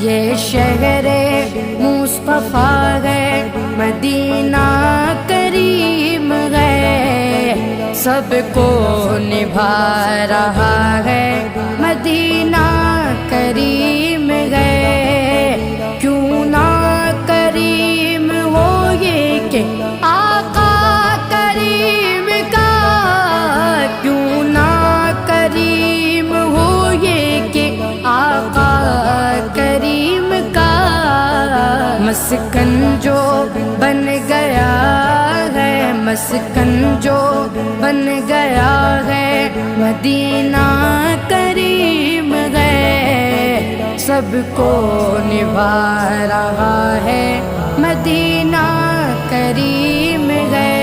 ये शहरे मुस्तफा है, मदीना करीम है, सबको निभा रहा है, मदीना करीम है। क्यों ना करीम हो ये कि आका करीम का, क्यों ना करीम हो ये कि आका करीम का। मस्कन जो बन गया है, मस्कन जो बन गया है, मदीना करीम है, सबको निभा रहा है, मदीना करीम है।